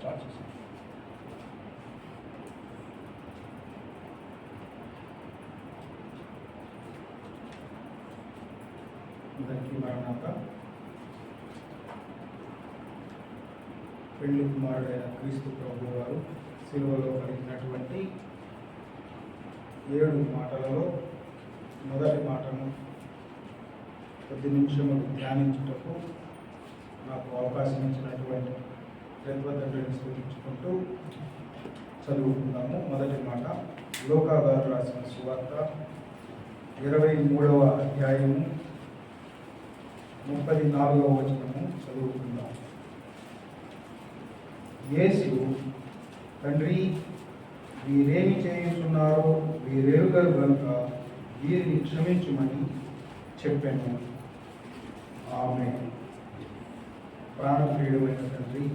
Start చేసాం. అందరికీ మరణాత. పెళ్లి కుమారుడైన క్రీస్తు ప్రభు వారు సిలువలో పలికినటువంటి 7 మాటలలో మొదటి మాటను కొద్ది నిమిషములు ధ్యానించుటకు నాకు అవకాశం ఇచ్చినటువంటి తండ్రిని స్తుతించుకుంటూ చదువుకుందాము. మొదటి మాట లూకా గారు రాసిన సువార్త 23వ అధ్యాయము 34వ వచనము చదువుకుందాం. యేసు, తండ్రి, వీరేమి చేయుచున్నారో వీరెరుగరు కనుక వీరిని క్షమించుమని చెప్పాను. ఆమేన్. ప్రాణప్రియుడైన తండ్రి,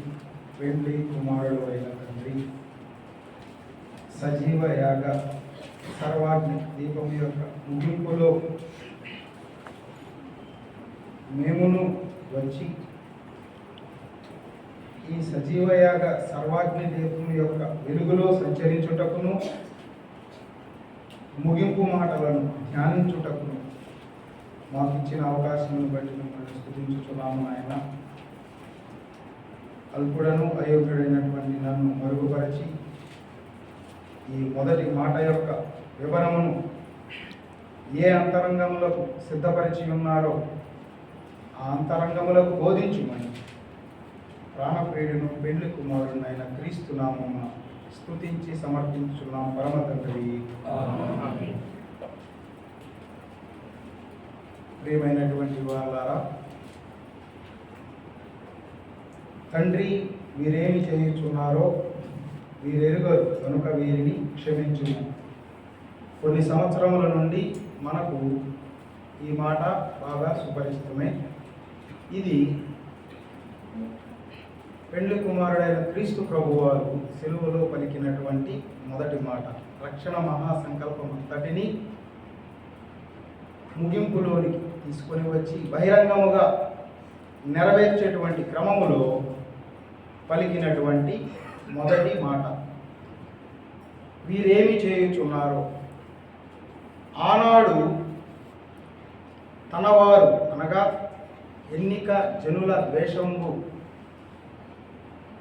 పెండ్లి కుమారుడు అయిన తండ్రి, సజీవ యాగ సర్వాగ్ని దీపం యొక్క ముగింపులో మేమును వచ్చి ఈ సజీవయాగ సర్వాగ్ని దీపం యొక్క వెలుగులో సంచరించుటకును ముగింపు మాటలను ధ్యానించుటకును మాకు ఇచ్చిన అవకాశం బట్టి మిమ్మల్ని స్తుతించుచున్నాము. ఆయన అల్పుడను అయోగ్యుడైనటువంటి నన్ను మరుగుపరిచి ఈ మొదటి మాట యొక్క వివరమును ఏ అంతరంగములకు సిద్ధపరిచి ఉన్నారో ఆ అంతరంగములకు బోధించుమని ప్రాణప్రియుడును పెళ్లి కుమారుడు అయిన క్రీస్తు నామమున స్తుతించి సమర్పించున్నాం పరమ తండ్రి. ప్రియమైనటువంటి వాళ్ళారా, తండ్రి, వీరేమి చేయుచున్నారో వీరెరుగరు కనుక వీరిని క్షమించుము. కొన్ని సంవత్సరముల నుండి మనకు ఈ మాట బాగా సుపరిచితమే. ఇది పెళ్లి కుమారుడైన క్రీస్తు ప్రభువారు సెలువులో పలికినటువంటి మొదటి మాట. రక్షణ మహాసంకల్పం అంతటిని ముగింపులోనికి తీసుకొని వచ్చి బహిరంగముగా నెరవేర్చేటువంటి క్రమములో పలికినటువంటి మొదటి మాట. వీరేమి చేయుచున్నారో, ఆనాడు తనవారు అనగా ఎన్నిక జనుల ద్వేషంబు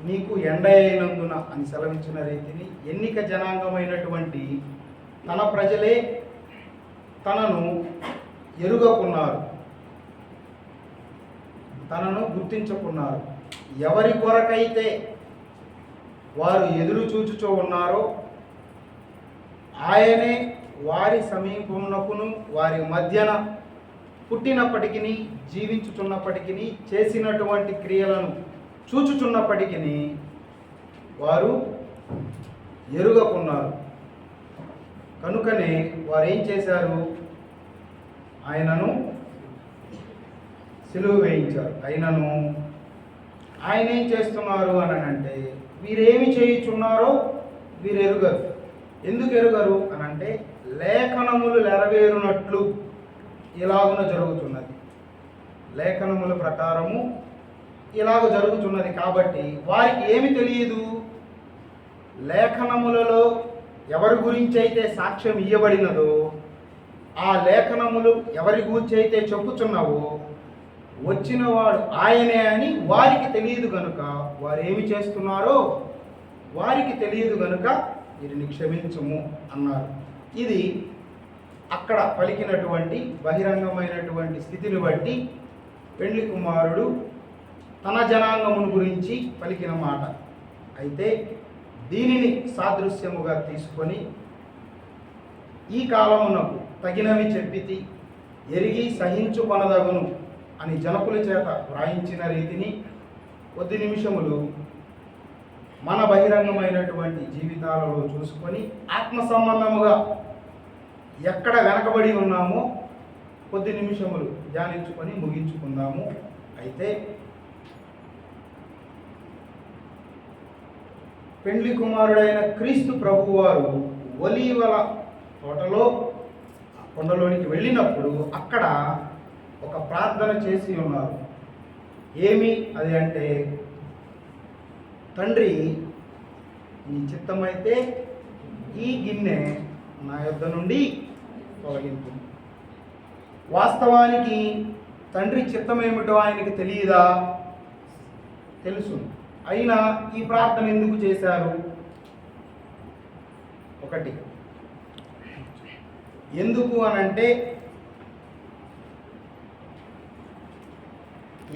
నీకు ఎండ అయినందున అని సెలవించిన రీతిని ఎన్నిక జనాంగమైనటువంటి తన ప్రజలే తనను ఎరుగకున్నారు, తనను గుర్తించుకున్నారు. ఎవరి కొరకైతే వారు ఎదురు చూచుచూ ఉన్నారో ఆయనే వారి సమీపమునకును వారి మధ్యన పుట్టినప్పటికీ జీవించుచున్నప్పటికీ చేసినటువంటి క్రియలను చూచుచున్నప్పటికీ వారు ఎరుగకున్నారు. కనుకనే వారు ఏం చేశారు? ఆయనను సిలువ వేయించారు. ఆయన ఏం చేస్తున్నారు అని అంటే, వీరేమి చేయుచున్నారో వీరు ఎరుగరు. ఎందుకు ఎరుగరు అని అంటే, లేఖనములు నెరవేరునట్లు ఇలాగున జరుగుతున్నది. లేఖనముల ప్రకారము ఇలాగ జరుగుతున్నది కాబట్టి వారికి ఏమి తెలియదు. లేఖనములలో ఎవరి గురించి అయితే సాక్ష్యం ఇయ్యబడినదో, ఆ లేఖనములు ఎవరి గురించి అయితే చెప్పుచున్నావో వచ్చినవాడు ఆయనే అని వారికి తెలియదు కనుక వారు ఏమి చేస్తున్నారో వారికి తెలియదు కనుక వీరిని క్షమించుము అన్నారు. ఇది అక్కడ పలికినటువంటి బహిరంగమైనటువంటి స్థితిని బట్టి పెళ్లి కుమారుడు తన జనాంగమును గురించి పలికిన మాట. అయితే దీనిని సాదృశ్యముగా తీసుకొని ఈ కాలమునకు తగినవి చెప్పితి ఎరిగి సహించుకొనదగును అని జనకుల చేత వ్రాయించిన రీతిని కొద్ది నిమిషములు మన బహిరంగమైనటువంటి జీవితాలలో చూసుకొని ఆత్మ సంబంధముగా ఎక్కడ వెనకబడి ఉన్నామో కొద్ది నిమిషములు ధ్యానించుకొని ముగించుకుందాము. అయితే పెండ్లి కుమారుడైన క్రీస్తు ప్రభువారు ఒలీవల తోటలో కొండలోనికి వెళ్ళినప్పుడు అక్కడ ఒక ప్రార్థన చేసి ఉన్నారు. ఏమి అది అంటే, తండ్రి, నీ చిత్తమైతే ఈ గిన్నె నా యొద్ద నుండి తొలగింపు. వాస్తవానికి తండ్రి చిత్తం ఏమిటో ఆయనకి తెలియదా? తెలుసు. అయినా ఈ ప్రార్థన ఎందుకు చేశారు? ఒకటి, ఎందుకు అనంటే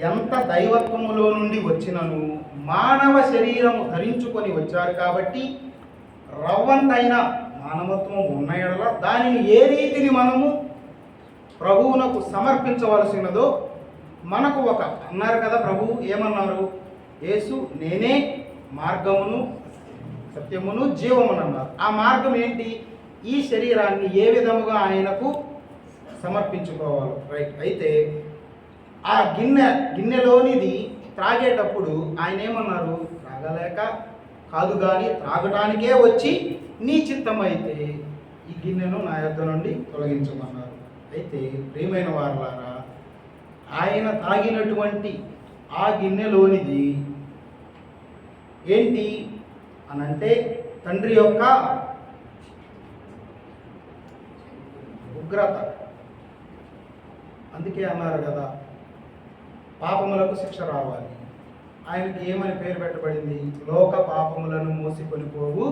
ఎంత దైవత్వములో నుండి వచ్చినను మానవ శరీరము ధరించుకొని వచ్చారు కాబట్టి రవ్వంతైన మానవత్వం ఉన్న ఎడల దానిని ఏ రీతిని మనము ప్రభువునకు సమర్పించవలసినదో మనకు ఒక అన్నారు కదా. ప్రభువు ఏమన్నారు? యేసు నేనే మార్గమును సత్యమును జీవమును అన్నారు. ఆ మార్గం ఏంటి? ఈ శరీరాన్ని ఏ విధముగా ఆయనకు సమర్పించుకోవాలి. రైట్. అయితే ఆ గిన్నెలోనిది త్రాగేటప్పుడు ఆయన ఏమన్నారు? త్రాగలేక కాదు కానీ త్రాగటానికే వచ్చి నీ చిత్తమైతే ఈ గిన్నెను నా యొద్ద నుండి తొలగించమన్నారు. అయితే ప్రియమైన వారలారా, ఆయన తాగినటువంటి ఆ గిన్నెలోనిది ఏంటి అనంటే తండ్రి యొక్క ఉగ్రత. అందుకే అన్నారు కదా, పాపములకు శిక్ష రావాలి. ఆయనకి ఏమని పేరు పెట్టబడింది? లోక పాపములను మోసికొని పోవు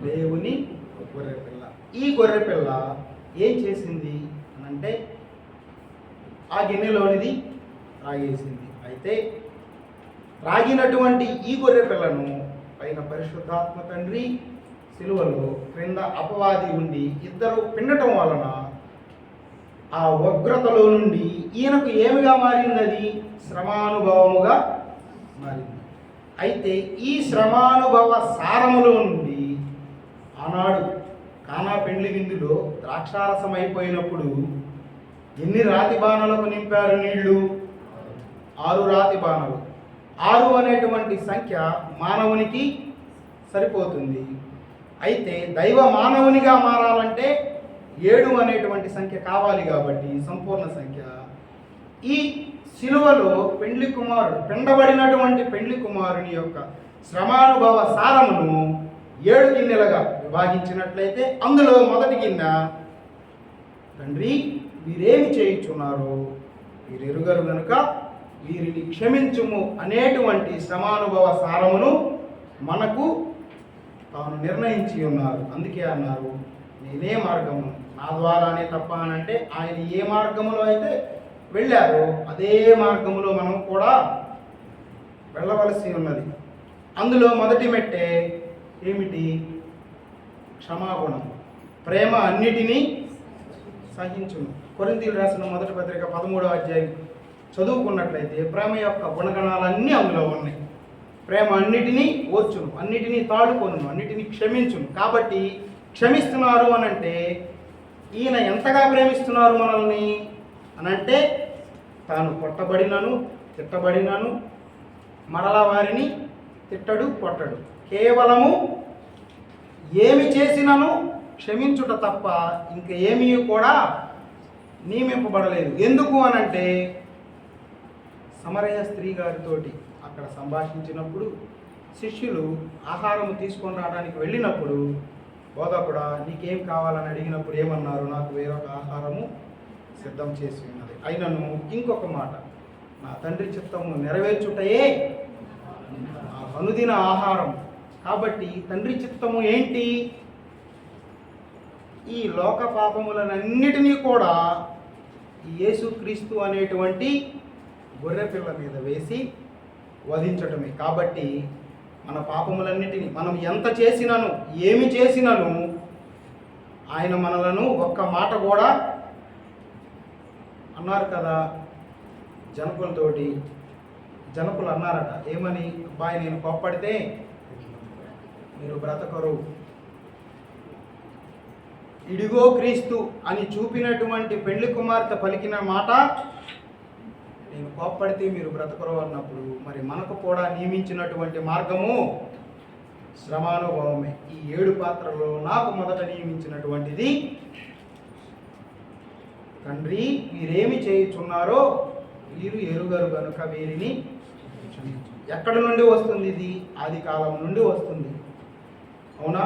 దేవుని గొర్రెపిల్ల. ఈ గొర్రెపిల్ల ఏం చేసింది అనంటే ఆ గిన్నెలోనిది త్రాగేసింది. అయితే త్రాగినటువంటి ఈ గొర్రెపిల్లను పైన పరిశుద్ధాత్మ తండ్రి సిలువలో క్రింద అపవాది ఉండి ఇద్దరు పిండటం వలన ఆ ఉగ్రతలో నుండి ఈయనకు ఏమిగా మారింది? అది శ్రమానుభవముగా మారింది. అయితే ఈ శ్రమానుభవ సారములో నుండి ఆనాడు కానా పెండ్లి విందులో ద్రాక్షారసం అయిపోయినప్పుడు ఎన్ని రాతి బాణలకు నింపారు నీళ్లు? 6 రాతి బాణలు. 6 అనేటువంటి సంఖ్య మానవునికి సరిపోతుంది. అయితే దైవ మానవునిగా మారాలంటే 7 అనేటువంటి సంఖ్య కావాలి కాబట్టి సంపూర్ణ సంఖ్య. ఈ శిలువలో పిండబడినటువంటి పెండ్లి కుమారుని యొక్క శ్రమానుభవ సారమును 7 గిన్నెలుగా విభాగించినట్లయితే అందులో మొదటి గిన్నె, తండ్రి వీరేమి చేయుచున్నారో వీరెరుగరు గనుక వీరిని క్షమించుము అనేటువంటి శ్రమానుభవ సారమును మనకు తాను నిర్ణయించి ఉన్నారు. అందుకే అన్నారు నేనే మార్గము, నా ద్వారానే తప్ప అనంటే ఆయన ఏ మార్గములో అయితే వెళ్ళారో అదే మార్గములో మనం కూడా వెళ్ళవలసి ఉన్నది. అందులో మొదటి మెట్టే ఏమిటి? క్షమాగుణం. ప్రేమ అన్నిటినీ సహించును. కొరింథీయులకు రాసిన మొదటి పత్రిక 13వ అధ్యాయం చదువుకున్నట్లయితే ప్రేమ యొక్క గుణగణాలన్నీ అందులో ఉన్నాయి. ప్రేమ అన్నిటినీ ఓర్చును, అన్నిటినీ తాడుకొనును, అన్నిటినీ క్షమించును. కాబట్టి క్షమిస్తున్నారు అనంటే ఈయన ఎంతగా ప్రేమిస్తున్నారు మనల్ని అనంటే తాను కొట్టబడినను తిట్టబడినను మరలా వారిని తిట్టడు కొట్టడు. కేవలము ఏమి చేసినను క్షమించుట తప్ప ఇంక ఏమీ కూడా నియమింపబడలేదు. ఎందుకు అనంటే సమరయ స్త్రీ గారితోటి అక్కడ సంభాషించినప్పుడు శిష్యులు ఆహారం తీసుకొని రావడానికి వెళ్ళినప్పుడు బోధకుడా నీకేం కావాలని అడిగినప్పుడు ఏమన్నారు? నాకు వేరొక ఆహారము సిద్ధం చేసి ఉన్నది. అయినను ఇంకొక మాట, నా తండ్రి చిత్తము నెరవేర్చుటయే ఆ అనుదిన ఆహారం. కాబట్టి తండ్రి చిత్తము ఏంటి? ఈ లోక పాపములనన్నిటినీ కూడా ఈ యేసుక్రీస్తు అనేటువంటి గొర్రెపిల్ల మీద వేసి వధించటమే. కాబట్టి మన పాపములన్నిటినీ మనం ఎంత చేసినను ఏమి చేసినను ఆయన మనలను ఒక్క మాట కూడా అన్నారు కదా జనకులతోటి. జనకులు అన్నారట ఏమని? అబ్బాయి నేను కోప్పడితే మీరు బ్రతకరు, ఇడిగో క్రీస్తు అని చూపినటువంటి పెళ్లి కుమార్తె పలికిన మాట నేను కోప్పడితే మీరు బ్రతకరు అన్నప్పుడు మరి మనకు కూడా నియమించినటువంటి మార్గము శ్రమానుభవమే. ఈ 7 పాత్రలో నాకు మొదట నియమించినటువంటిది తండ్రి వీరేమి చేయుచున్నారో వీరు ఎరుగరు గనుక వీరిని క్షమించు. ఎక్కడి నుండి వస్తుంది? ఇది ఆది కాలం నుండి వస్తుంది. అవునా?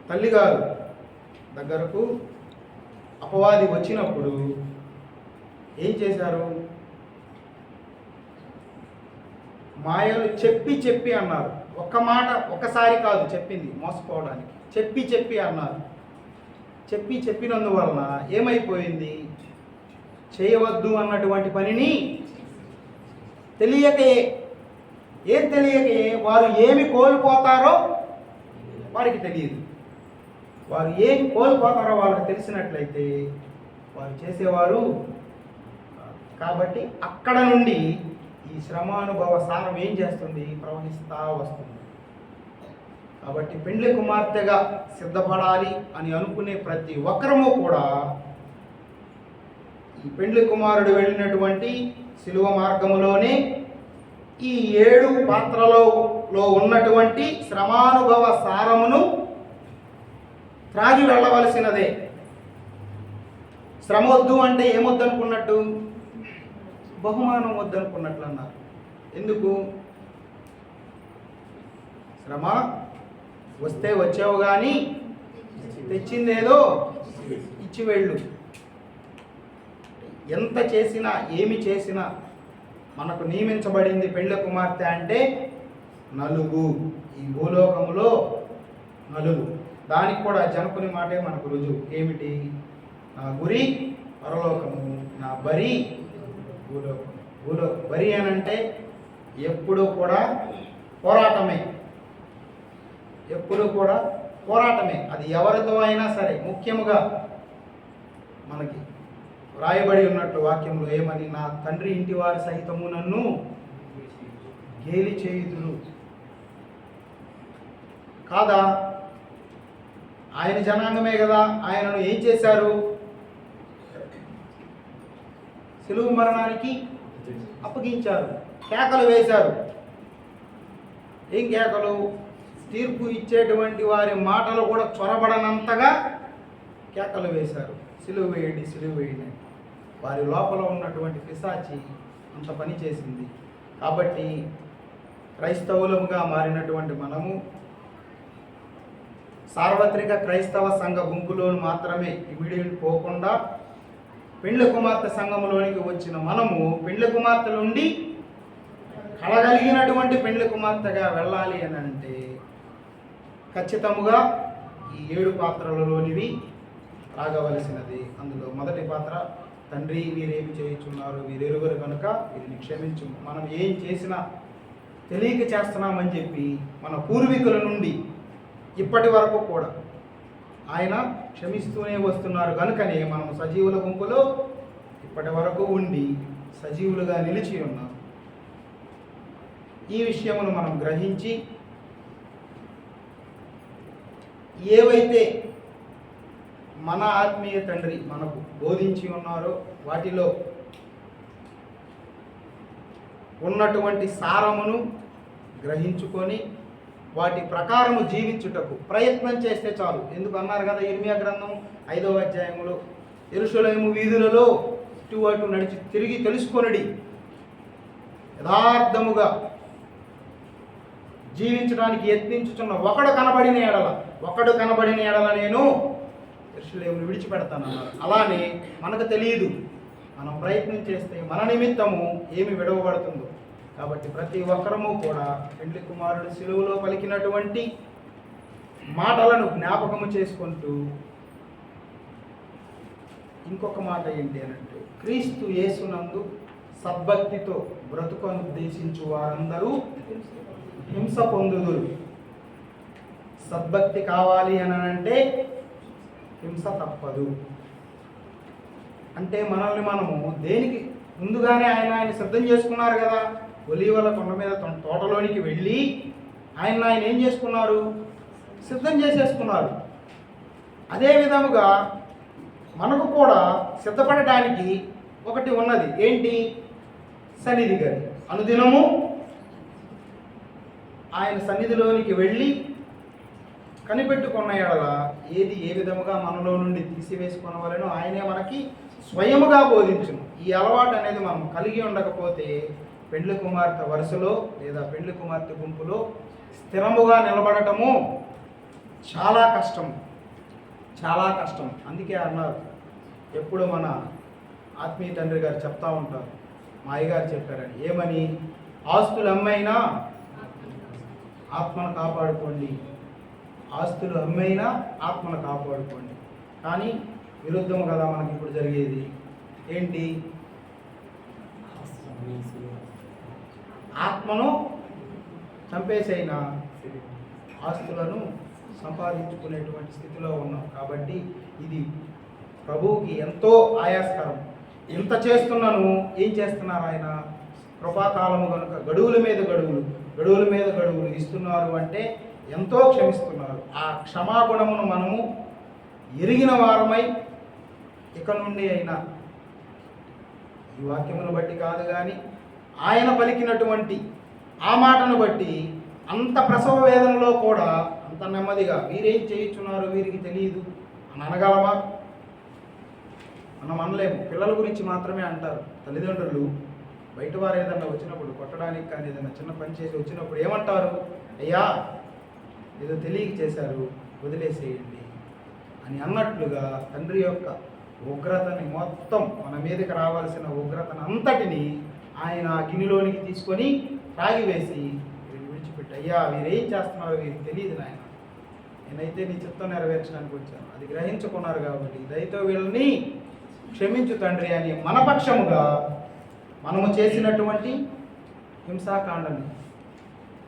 తల్లిగారు దగ్గరకు అపవాది వచ్చినప్పుడు ఏం చేశారు? మాయలు చెప్పి చెప్పి అన్నారు. ఒక్క మాట ఒక్కసారి కాదు చెప్పింది మోసపోవడానికి, చెప్పి చెప్పి అన్నారు. చెప్పినందువలన ఏమైపోయింది? చేయవద్దు అన్నటువంటి పనిని తెలియకే వారు ఏమి కోల్పోతారో వారికి తెలియదు. వారు ఏం కోల్పోతారో వాళ్ళకి తెలిసినట్లయితే వారు చేసేవారు. కాబట్టి అక్కడ నుండి ఈ శ్రమానుభవ సారం ఏం చేస్తుంది? ప్రవహిస్తూ వస్తుంది. కాబట్టి పెండ్లి కుమార్తెగా సిద్ధపడాలి అని అనుకునే ప్రతి ఒక్కరము కూడా ఈ పెండ్లి కుమారుడు వెళ్ళినటువంటి శిలువ మార్గములోనే ఈ 7 పాత్రలో ఉన్నటువంటి శ్రమానుభవ సారమును త్రాగి వెళ్ళవలసినదే. శ్రమ వద్దు అంటే ఏమొద్దనుకున్నట్టు? బహుమానం వద్దనుకున్నట్లు అన్నారు. ఎందుకు? శ్రమ వస్తే వచ్చావు కానీ తెచ్చిందేదో ఇచ్చి వెళ్ళు. ఎంత చేసినా ఏమి చేసినా మనకు నియమించబడింది పెండ్లి కుమార్తె అంటే నలుగు. ఈ భూలోకములో నలుగు. దానికి కూడా జనకుని మాటే మనకు రుజువు. ఏమిటి? నా గురి పరలోకము, నా బరి భూలోకము. బరి అనంటే ఎప్పుడూ కూడా పోరాటమే. ఎప్పుడూ కూడా పోరాటమే. అది ఎవరితో అయినా సరే. ముఖ్యముగా మనకి రాయబడి ఉన్నట్టు వాక్యంలో ఏమని? నా తండ్రి ఇంటి వారి సహితము నన్ను గేలి చేయుదురు. కాదా? ఆయన జనాంగమే కదా. ఆయనను ఏం చేశారు? సిలువ మరణానికి అప్పగించారు. కేకలు వేశారు. ఏం కేకలు? తీర్పు ఇచ్చేటువంటి వారి మాటలు కూడా చొరబడనంతగా కేకలు వేశారు. సిలువ వేయండి, సిలువ వేయండి. వారి లోపల ఉన్నటువంటి పిశాచి అంత పని చేసింది. కాబట్టి క్రైస్తవులుగా మారినటువంటి మనము సార్వత్రిక క్రైస్తవ సంఘ గుంపులోను మాత్రమే ఇమిడియట్ పోకుండా పెండ్లి కుమార్తె సంఘంలోనికి వచ్చిన మనము పెండ్లి కుమార్తె నుండి కలగలిగినటువంటి పెండ్లి కుమార్తెగా వెళ్ళాలి అని అంటే ఖచ్చితముగా ఈ 7 పాత్రలలోనివి తాగవలసినది. అందులో మొదటి పాత్ర, తండ్రి వీరేమి చేయుచున్నారు, వీరెరుగరు కనుక వీరిని క్షమించు. మనం ఏం చేసినా తెలియక చేస్తున్నామని చెప్పి మన పూర్వీకుల నుండి ఇప్పటి వరకు కూడా ఆయన క్షమిస్తూనే వస్తున్నారు. కనుకనే మనం సజీవుల గుంపులో ఇప్పటి వరకు ఉండి సజీవులుగా నిలిచి ఉన్నాం. ఈ విషయమును మనం గ్రహించి ఏవైతే మన ఆత్మీయ తండ్రి మనకు బోధించి ఉన్నారో వాటిలో ఉన్నటువంటి సారమును గ్రహించుకొని వాటి ప్రకారము జీవించుటకు ప్రయత్నం చేస్తే చాలు. ఎందుకు అన్నారు కదా ఇర్మియా గ్రంథం 5వ అధ్యాయములో, యెరూషలేము వీధులలో ఇటు అటు నడిచి తిరిగి తెలుసుకొనుడి, యథార్థముగా జీవించడానికి యత్నించుచున్న ఒకడు కనబడిన ఎడల నేను యెరూషలేమును విడిచిపెడతానన్నారు. అలానే మనకు తెలియదు, మనం ప్రయత్నం చేస్తే మన నిమిత్తము ఏమి విడవబడుతుందో. కాబట్టి ప్రతి ఒక్కరము కూడా పెండ్లి కుమారుడు శిలువలో పలికినటువంటి మాటలను జ్ఞాపకము చేసుకుంటూ, ఇంకొక మాట ఏంటి అనంటే, క్రీస్తు యేసునందు సద్భక్తితో బ్రతుకను ఉద్దేశించు వారందరూ హింస పొందుదురు. సద్భక్తి కావాలి అని అంటే హింస తప్పదు. అంటే మనల్ని మనము దేనికి ముందుగానే ఆయన సిద్ధం చేసుకున్నారు కదా. ఒలీవల కొండ మీద తోటలోనికి వెళ్ళి ఆయన ఏం చేసుకున్నారు? సిద్ధం చేసేసుకున్నారు. అదే విధముగా మనకు కూడా సిద్ధపడటానికి ఒకటి ఉన్నది. ఏంటి? సన్నిధి గది. అనుదినము ఆయన సన్నిధిలోనికి వెళ్ళి కనిపెట్టుకున్న ఎడల ఏది ఏ విధముగా మనలో నుండి తీసివేసుకునవలెనో ఆయనే మనకి స్వయముగా బోధించును. ఈ అలవాటు అనేది మనం కలిగి ఉండకపోతే పెండ్లి కుమార్తె వరుసలో లేదా పెండ్లి కుమార్తె గుంపులో స్థిరముగా నిలబడటము చాలా కష్టం, చాలా కష్టం. అందుకే అన్నారు, ఎప్పుడు మన ఆత్మీయ తండ్రి గారు చెప్తా ఉంటారు, మా అయ్యగారు చెప్పారని, ఏమని? ఆస్తులు అమ్మైనా ఆత్మను కాపాడుకోండి, ఆస్తులు అమ్మైనా ఆత్మను కాపాడుకోండి. కానీ విరుద్ధం కదా మనకి ఇప్పుడు జరిగేది. ఏంటి? ఆత్మను చంపేసైనా ఆస్తులను సంపాదించుకునేటువంటి స్థితిలో ఉన్నాం. కాబట్టి ఇది ప్రభువుకి ఎంతో ఆయాస్కరం. ఇంత చేస్తున్నాను, ఏం చేస్తున్నారు ఆయన? కృపాకాలము కనుక గడువుల మీద గడువులు ఇస్తున్నారు అంటే ఎంతో క్షమిస్తున్నారు. ఆ క్షమాగుణమును మనము ఎరిగిన వారమై ఇక నుండి అయినా, ఈ వాక్యమును బట్టి కాదు కానీ ఆయన పలికినటువంటి ఆ మాటను బట్టి అంత ప్రసవ వేదనలో కూడా అంత నెమ్మదిగా వీరేం చేయించున్నారు వీరికి తెలియదు అని అనగలమా? మనం అనలేము. పిల్లల గురించి మాత్రమే అంటారు తల్లిదండ్రులు. బయట వారు ఏదన్నా వచ్చినప్పుడు కొట్టడానికి కానీ ఏదైనా చిన్న పని చేసి వచ్చినప్పుడు ఏమంటారు? అయ్యా ఏదో తెలియక చేశారు, వదిలేసేయండి అని అన్నట్లుగా తండ్రి యొక్క ఉగ్రతని మొత్తం, మన మీదకి రావాల్సిన ఉగ్రతను అంతటిని ఆయన గిన్నెలోనికి తీసుకొని తాగివేసి విడిచిపెట్టి, అయ్యా వీరేం చేస్తున్నారు వీరికి తెలియదు నాయన, నేనైతే నీ చిత్తం నెరవేర్చడానికి వచ్చాను, అది గ్రహించుకున్నారు కాబట్టి దయతో వీళ్ళని క్షమించు తండ్రి అని మన పక్షముగా మనము చేసినటువంటి హింసాకాండని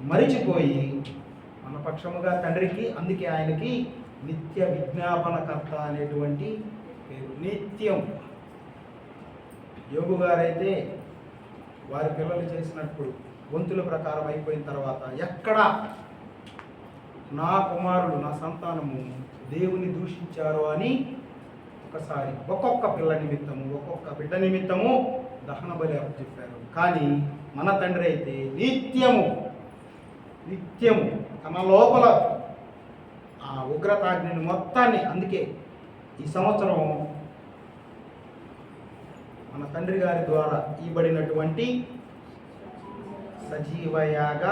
మరిచిపోయి మన పక్షముగా తండ్రికి, అందుకే ఆయనకి నిత్య విజ్ఞాపనకర్త అనేటువంటి పేరు. నిత్యం. యోగు గారైతే వారి పిల్లలు చేసినప్పుడు వంతుల ప్రకారం అయిపోయిన తర్వాత ఎక్కడ నా కుమారుడు నా సంతానము దేవుని దూషించారు అని ఒకసారి ఒక్కొక్క పిల్ల నిమిత్తము ఒక్కొక్క బిడ్డ నిమిత్తము దహన బలి చెప్పారు. కానీ మన తండ్రి అయితే నిత్యము తన లోపల ఆ ఉగ్రతాగ్నిని మొత్తాన్ని, అందుకే ఈ సంవత్సరం మన తండ్రి గారి ద్వారా ఇవ్వబడినటువంటి సజీవయాగ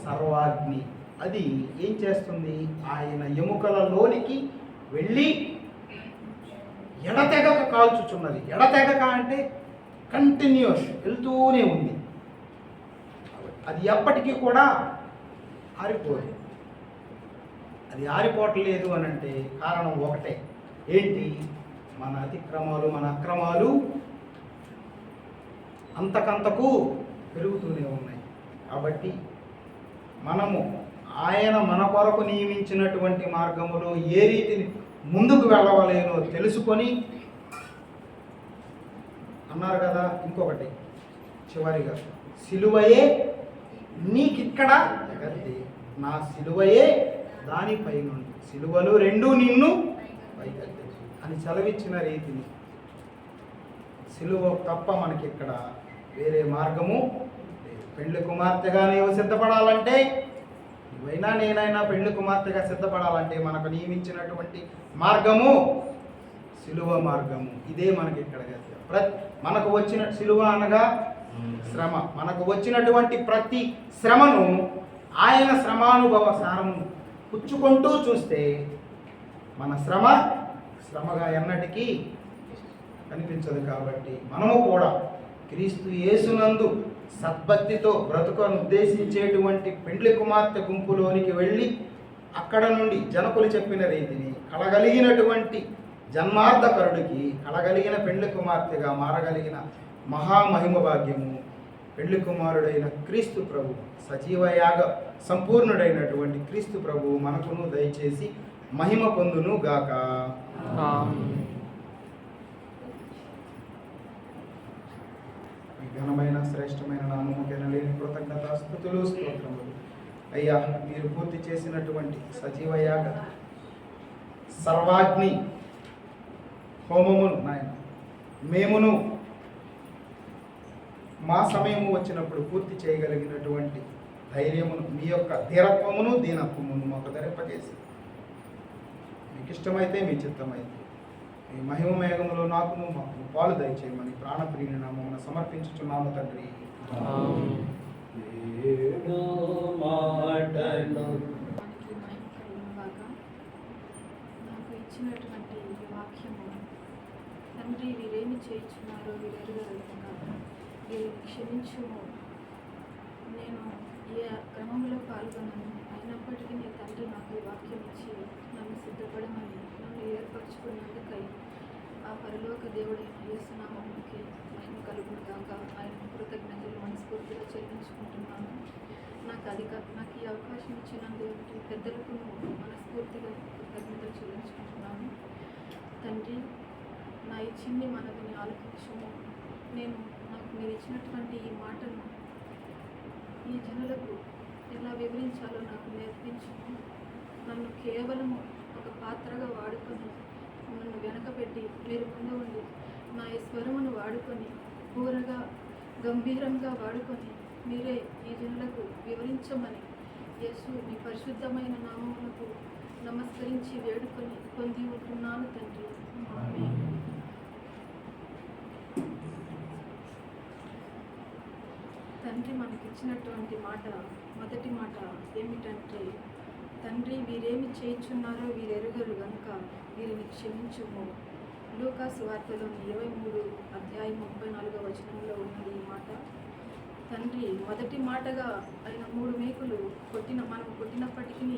సర్వాగ్ని అది ఏం చేస్తుంది? ఆయన ఎముకలలోనికి వెళ్ళి ఎడతెగక కాల్చుచున్నది. ఎడతెగక అంటే కంటిన్యూస్ వెళ్తూనే ఉంది. అది ఎప్పటికీ కూడా ఆరిపోదు. అది ఆరిపోవట్లేదు అని అంటే కారణం ఒకటే, ఏంటి? మన అతిక్రమాలు, మన అక్రమాలు అంతకంతకు పెరుగుతూనే ఉన్నాయి. కాబట్టి మనము ఆయన మన కొరకు నియమించినటువంటి మార్గములో ఏ రీతిని ముందుకు వెళ్ళవలేనో తెలుసుకొని అన్నారు కదా. ఇంకొకటి చివరిగా, సిలువయే నీకిక్కడ జగత్తే, నా సిలువయే దానిపై నుండి, సిలువలు రెండు నిన్ను పైకెత్తే అని సెలవిచ్చిన రీతిని, సిలువ తప్ప మనకి ఇక్కడ వేరే మార్గము లేదు. పెండ్లి కుమార్తెగా నీవు సిద్ధపడాలంటే, నువ్వైనా నేనైనా పెండ్లి కుమార్తెగా సిద్ధపడాలంటే మనకు నియమించినటువంటి మార్గము సిలువ మార్గము. ఇదే మనకి ఇక్కడ మనకు వచ్చిన సిలువ అనగా శ్రమ. మనకు వచ్చినటువంటి ప్రతి శ్రమను ఆయన శ్రమానుభవ సారము పుచ్చుకుంటూ చూస్తే మన శ్రమగా ఎన్నటికీ కనిపించదు. కాబట్టి మనము కూడా క్రీస్తు యేసునందు సద్భక్తితో బ్రతుకను ఉద్దేశించేటువంటి పెండ్లి కుమార్తె గుంపులోనికి వెళ్ళి అక్కడ నుండి జనకులు చెప్పిన రీతిని కలగలిగినటువంటి జన్మార్థకరుడికి కలగలిగిన పెండ్లి కుమార్తెగా మారగలిగిన మహామహిమ భాగ్యము పెండ్లి కుమారుడైన క్రీస్తు ప్రభు, సజీవయాగ సంపూర్ణుడైనటువంటి క్రీస్తు ప్రభు మనకును దయచేసి మహిమ పొందును గాక. ఘనమైన శ్రేష్టమైన నామముకైన లేని కృతజ్ఞత స్తుతులు స్తోత్రములు. అయ్యా, మీరు పూర్తి చేసినటువంటి సజీవయాగ సర్వాగ్ని హోమమును నాయన మేమును మా సమయము వచ్చినప్పుడు పూర్తి చేయగలిగినటువంటి ధైర్యమును, మీ యొక్క ధీరత్వమును దీనత్వమును మాకు ధరింపజేసి, మీకు ఇష్టమైతే మీ చిత్తమైతే మీ మహిమ మేఘములో నాకును మాకు పాలు దయచేయమని ప్రాణప్రియుని నామమున సమర్పించుచున్నాము తండ్రి. ఏడు మాటలు మనకి మహిమ కలుగును గాక. నాకు ఇచ్చినటువంటి ఈ వాక్యము, తండ్రి వీరేమి చేయించున్నారో వీరెరుగరు కనుక వీరిని క్షమించుము. నేను ఏ క్రమంలో పాల్గొనను, అయినప్పటికీ నీ తండ్రి నాకు ఈ వాక్యం ఇచ్చి నన్ను సిద్ధపడమని నన్ను ఏర్పరచుకున్నందుకై ఆ పరలోక దేవుడైన యేసునామమునికి మహిమ కలుగును గాక. ఆయన కృతజ్ఞతలు మనస్ఫూర్తిగా చెల్లించుకుంటున్నాను. నాకు ఈ అవకాశం ఇచ్చినందుకు పెద్దలకు మనస్ఫూర్తిగా కృతజ్ఞతలు చెల్లించుకుంటున్నాను. తండ్రి, నా ఈ చిన్ని మనవిని ఆలోచించుము. నాకు మీరు ఇచ్చినటువంటి ఈ మాటను ఈ జనులకు ఎలా వివరించాలో నాకు నేర్పించుము. నన్ను కేవలము ఒక పాత్రగా వాడుకొని నన్ను వెనకబెట్టి మీరు ముందు ఉండి నా ఈ స్వరమును వాడుకొని పూరగా గంభీరంగా వాడుకొని మీరే ఈ జనులకు వివరించమని యేసు మీ పరిశుద్ధమైన నామమునకు నమస్కరించి వేడుకొని పొంది ఉంటున్నాను తండ్రి. ఆమేన్. తండ్రి మనకిచ్చినటువంటి మాట, మొదటి మాట ఏమిటంటే, తండ్రి వీరేమి చేయించున్నారో వీరెరుగరు గనుక వీరిని క్షమించుము. లూకా సువార్తలోని 23 అధ్యాయం 34వ వచనంలో ఉన్నది ఈ మాట. తండ్రి మొదటి మాటగా ఆయన 3 మేకులు మనం కొట్టినప్పటికీ,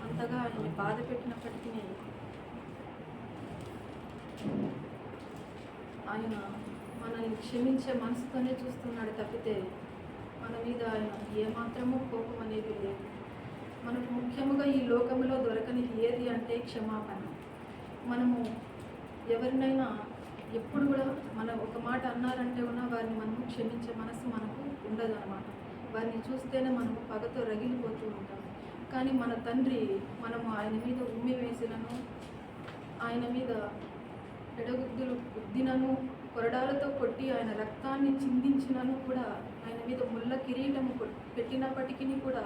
అంతగా ఆయన్ని బాధ పెట్టినప్పటికీ ఆయన మనల్ని క్షమించే మనసుతోనే చూస్తున్నాడు తప్పితే మన మీద ఆయన ఏమాత్రమూ కోపం అనేది లేదు. మనకు ముఖ్యముగా ఈ లోకంలో దొరకనిది ఏది అంటే క్షమాపణ. మనము ఎవరినైనా ఎప్పుడు కూడా ఒక మాట అన్నారంటే కూడా వారిని మనము క్షమించే మనసు మనకు ఉండదు అన్నమాట. వారిని చూస్తేనే మనము పగతో రగిలిపోతూ ఉంటాం. కానీ మన తండ్రి మనము ఆయన మీద ఉమ్మి వేసినను, ఆయన మీద ఎడగుద్దులు గుద్దినను, కొరడాలతో కొట్టి ఆయన రక్తాన్ని చిందించినను కూడా, ఆయన మీద ముళ్ళ కిరీటము పెట్టినప్పటికీ కూడా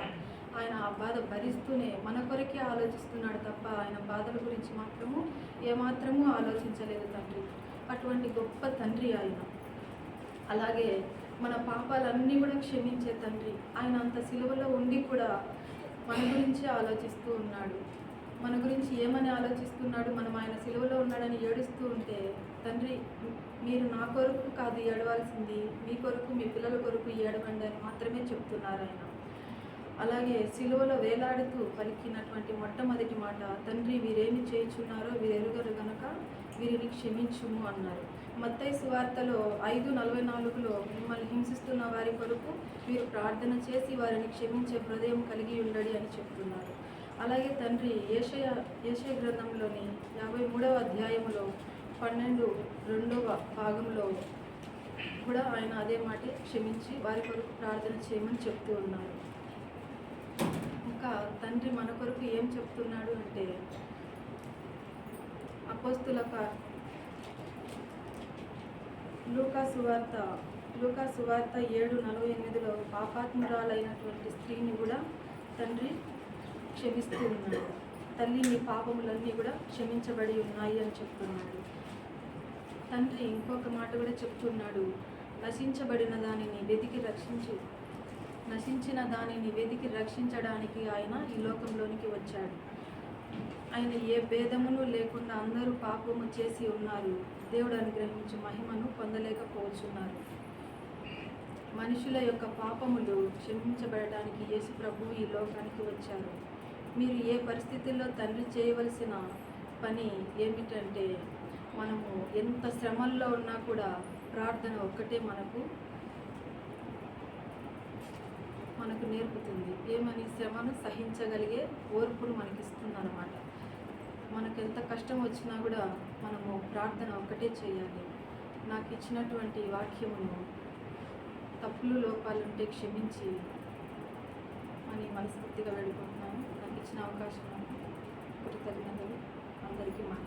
ఆయన ఆ బాధ భరిస్తూనే మన కొరకే ఆలోచిస్తున్నాడు తప్ప ఆయన బాధల గురించి మాత్రము ఏమాత్రమూ ఆలోచించలేదు తండ్రి. అటువంటి గొప్ప తండ్రి ఆయన. అలాగే మన పాపాలన్నీ కూడా క్షమించే తండ్రి. ఆయన అంత సిలువలో ఉండి కూడా మన గురించి ఆలోచిస్తూ ఉన్నాడు. మన గురించి ఏమని ఆలోచిస్తున్నాడు? మనం ఆయన సిలువలో ఉన్నాడని ఏడుస్తూ ఉంటే, తండ్రి మీరు నా కొరకు కాదు ఏడవాల్సింది, మీ కొరకు మీ పిల్లల కొరకు ఏడవండి అని మాత్రమే చెప్తున్నారు ఆయన. అలాగే సిలువలో వేలాడుతూ పలికినటువంటి మొట్టమొదటి మాట, తండ్రి వీరేమి చేయుచున్నారో వీరెరుగరు గనక వీరిని క్షమించుము అన్నారు. మత్తయి సువార్తలో 5:44లో మిమ్మల్ని హింసిస్తున్న వారి కొరకు మీరు ప్రార్థన చేసి వారిని క్షమించే హృదయం కలిగి ఉండడి అని చెప్తున్నారు. అలాగే తండ్రి యెషయా గ్రంథంలోని 53వ అధ్యాయంలో 12:2వ భాగంలో కూడా ఆయన అదే మాట క్షమించి వారి కొరకు ప్రార్థన చేయమని చెప్తూ ఉన్నారు. ఇంకా తండ్రి మన కొరకు ఏం చెప్తున్నాడు అంటే, అపోస్తుల లూకా సువార్త 7:48లో పాపాత్మురాలైనటువంటి స్త్రీని కూడా తండ్రి క్షమిస్తూ ఉన్నాడు. తల్లి నీ పాపములన్నీ కూడా క్షమించబడి ఉన్నాయి అని చెప్తున్నాడు. తండ్రి ఇంకొక మాట కూడా చెప్తున్నాడు, నశించిన దానిని వెతికి రక్షించడానికి ఆయన ఈ లోకంలోనికి వచ్చాడు. ఆయన ఏ భేదమును లేకుండా అందరూ పాపము చేసి ఉన్నారు, దేవుడు అనుగ్రహించి మహిమను పొందలేకపోతున్నారు. మనుషుల యొక్క పాపములు క్షమించబడటానికి యేసు ప్రభువు ఈ లోకానికి వచ్చారు. మీరు ఏ పరిస్థితుల్లో తండ్రి చేయవలసిన పని ఏమిటంటే, మనము ఎంత శ్రమల్లో ఉన్నా కూడా ప్రార్థన ఒక్కటే మనకు నేర్పుతుంది. ఏమని? శ్రమను సహించగలిగే ఓర్పును మనకిస్తుంది అన్నమాట. మనకు ఎంత కష్టం వచ్చినా కూడా మనము ప్రార్థన ఒక్కటే చేయాలి. నాకు ఇచ్చినటువంటి వాక్యమును తప్పులు లోపాలుంటే క్షమించి అని మనస్ఫూర్తిగా వేడుకుంటున్నాను. నాకు ఇచ్చిన అవకాశం కృతజ్ఞతలు. అందరికీ మాట.